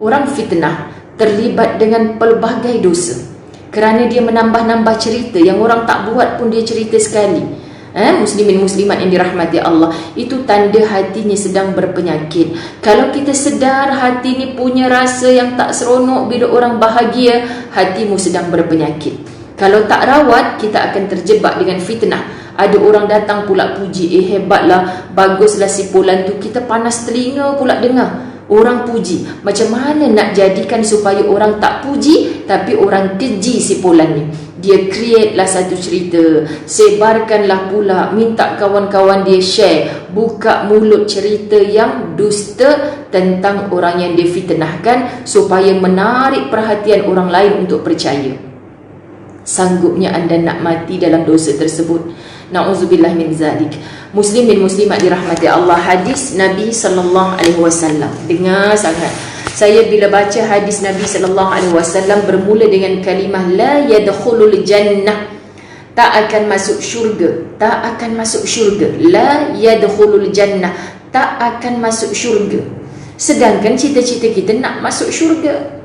Orang fitnah terlibat dengan pelbagai dosa kerana dia menambah-nambah cerita yang orang tak buat pun dia cerita sekali. Muslimin muslimat yang dirahmati Allah, itu tanda hatinya sedang berpenyakit. Kalau kita sedar hati ni punya rasa yang tak seronok bila orang bahagia, hatimu sedang berpenyakit. Kalau tak rawat, kita akan terjebak dengan fitnah. Ada orang datang pula puji, hebatlah, baguslah si Fulan tu. Kita panas telinga pula dengar orang puji. Macam mana nak jadikan supaya orang tak puji tapi orang keji si Fulan ni? Dia create lah satu cerita, sebarkanlah pula, minta kawan-kawan dia share, buka mulut cerita yang dusta tentang orang yang dia fitnahkan supaya menarik perhatian orang lain untuk percaya. Sanggupnya anda nak mati dalam dosa tersebut. Na'udzubillah min zalik. Muslimin muslimat dirahmati Allah, hadis Nabi SAW. Dengar sangat. Saya bila baca hadis Nabi SAW bermula dengan kalimah la yadkhulul jannah, tak akan masuk syurga, tak akan masuk syurga. La yadkhulul jannah, tak akan masuk syurga. Sedangkan cita-cita kita nak masuk syurga.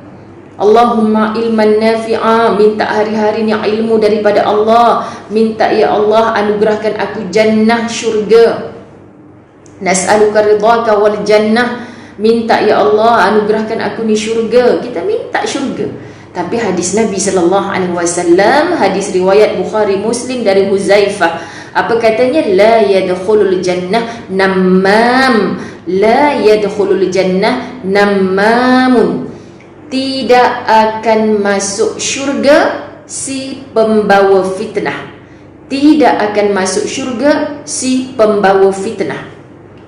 Allahumma ilman nafi'a, minta hari-hari ni ilmu daripada Allah. Minta ya Allah anugerahkan aku jannah, syurga. Nas'aluka ridhaka wal jannah, minta ya Allah anugerahkan aku ni syurga. Kita minta syurga. Tapi hadis Nabi SAW, hadis riwayat Bukhari Muslim dari Huzaifah, apa katanya? La yadkhulul jannah nammam, la yadkhulul jannah nammamun, tidak akan masuk syurga si pembawa fitnah. Tidak akan masuk syurga si pembawa fitnah.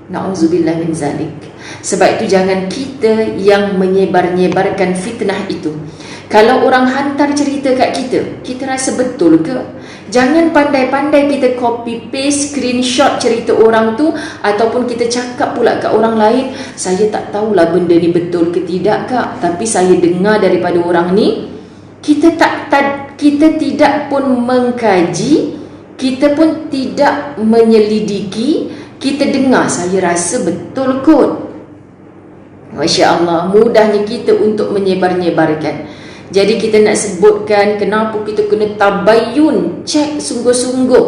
Na'udzubillah min zalik. Sebab itu jangan kita yang menyebar-nyebarkan fitnah itu. Kalau orang hantar cerita kat kita, kita rasa betul ke? Jangan pandai-pandai kita copy paste, screenshot cerita orang tu, ataupun kita cakap pula kat orang lain, saya tak tahulah benda ni betul ke tidak kak, tapi saya dengar daripada orang ni. Kita tidak pun mengkaji, kita pun tidak menyelidiki, kita dengar, saya rasa betul kot. Masya Allah, mudahnya kita untuk menyebar-nyebarkan. Jadi kita nak sebutkan kenapa kita kena tabayun, cek sungguh-sungguh.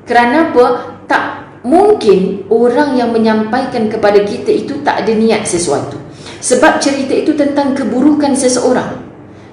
Kerana apa? Tak mungkin orang yang menyampaikan kepada kita itu tak ada niat sesuatu. Sebab cerita itu tentang keburukan seseorang.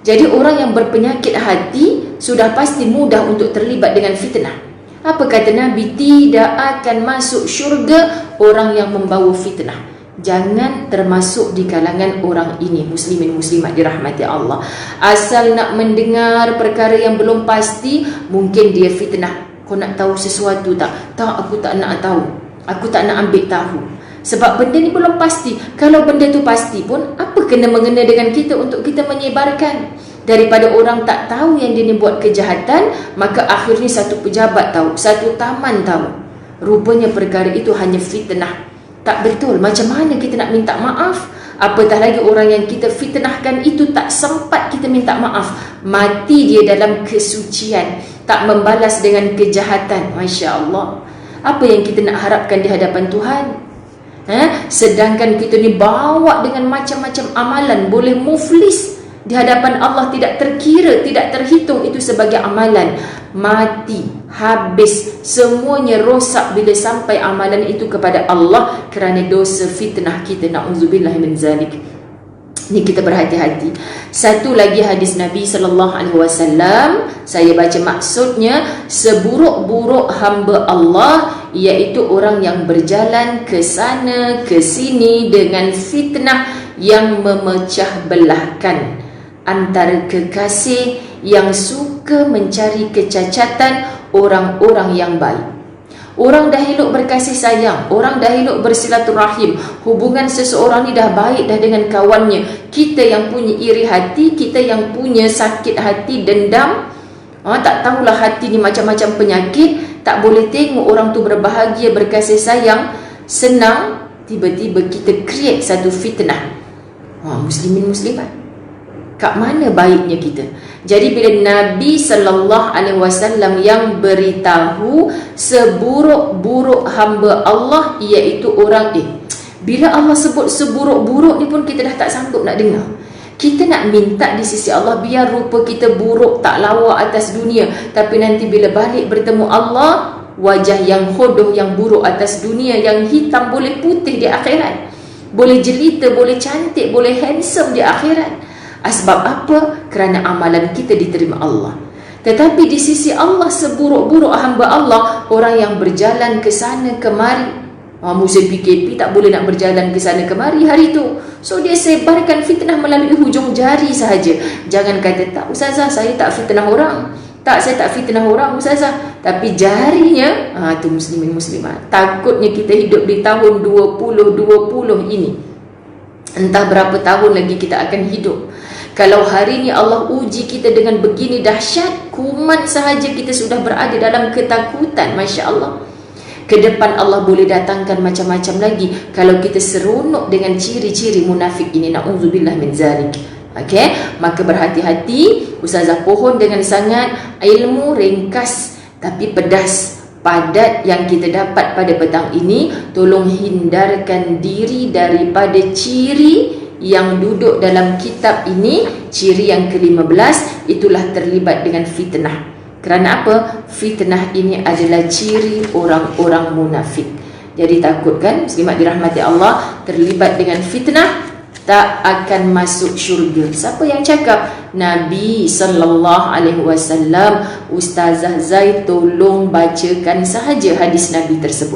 Jadi orang yang berpenyakit hati sudah pasti mudah untuk terlibat dengan fitnah. Apa kata Nabi? Tidak akan masuk syurga orang yang membawa fitnah. Jangan termasuk di kalangan orang ini, muslimin muslimat dirahmati Allah. Asal nak mendengar perkara yang belum pasti, mungkin dia fitnah. Kau nak tahu sesuatu tak? Tak, aku tak nak tahu. Aku tak nak ambil tahu. Sebab benda ni belum pasti. Kalau benda tu pasti pun, apa kena-mengena dengan kita untuk kita menyebarkan? Daripada orang tak tahu yang dia ni buat kejahatan, maka akhirnya satu pejabat tahu, satu taman tahu. Rupanya perkara itu hanya fitnah. Tak betul. Macam mana kita nak minta maaf? Apatah lagi orang yang kita fitnahkan itu tak sempat kita minta maaf. Mati dia dalam kesucian, tak membalas dengan kejahatan. Masya Allah. Apa yang kita nak harapkan di hadapan Tuhan? Sedangkan kita ni bawa dengan macam-macam amalan, boleh muflis di hadapan Allah, tidak terkira, tidak terhitung itu sebagai amalan. Mati, habis, semuanya rosak bila sampai amalan itu kepada Allah kerana dosa fitnah kita. Na'udzubillah min zalik. Ni kita berhati-hati. Satu lagi hadis Nabi SAW, saya baca maksudnya, seburuk-buruk hamba Allah iaitu orang yang berjalan ke sana ke sini dengan fitnah yang memecah belahkan antara kekasih yang suka mencari kecacatan orang-orang yang baik. Orang dah elok berkasih sayang, orang dah elok bersilaturahim, hubungan seseorang ni dah baik dah dengan kawannya. Kita yang punya iri hati, kita yang punya sakit hati, dendam, tak tahulah hati ni macam-macam penyakit, tak boleh tengok orang tu berbahagia, berkasih sayang, senang, tiba-tiba kita create satu fitnah. Muslimin muslimat, kat mana baiknya kita? Jadi bila Nabi SAW yang beritahu seburuk-buruk hamba Allah iaitu orang Bila Allah sebut seburuk-buruk ni pun kita dah tak sanggup nak dengar. Kita nak minta di sisi Allah biar rupa kita buruk tak lawa atas dunia, tapi nanti bila balik bertemu Allah, wajah yang hodoh, yang buruk atas dunia, yang hitam boleh putih di akhirat, boleh jelita, boleh cantik, boleh handsome di akhirat. Sebab apa? Kerana amalan kita diterima Allah. Tetapi di sisi Allah, seburuk-buruk hamba Allah, orang yang berjalan ke sana kemari. Musim PKP tak boleh nak berjalan ke sana kemari hari tu, so dia sebarkan fitnah melalui hujung jari sahaja. Jangan kata, tak ustazah, saya tak fitnah orang. Tak, saya tak fitnah orang ustazah, tapi jarinya, tu muslimin muslimat. Takutnya kita hidup di tahun 2020 ini, entah berapa tahun lagi kita akan hidup. Kalau hari ni Allah uji kita dengan begini dahsyat, kuman sahaja kita sudah berada dalam ketakutan. Masya Allah. Ke depan Allah boleh datangkan macam-macam lagi kalau kita seronok dengan ciri-ciri munafik ini. Na'udzubillah min zalik. Okey, maka berhati-hati. Ustazah pohon dengan sangat ilmu ringkas tapi pedas, padat yang kita dapat pada petang ini. Tolong hindarkan diri daripada ciri yang duduk dalam kitab ini. Ciri yang ke-15, itulah terlibat dengan fitnah. Kerana apa? Fitnah ini adalah ciri orang-orang munafik. Jadi takutkan muslimat dirahmati Allah, terlibat dengan fitnah tak akan masuk syurga. Siapa yang cakap? Nabi SAW. Ustazah Zaid tolong bacakan sahaja hadis Nabi tersebut.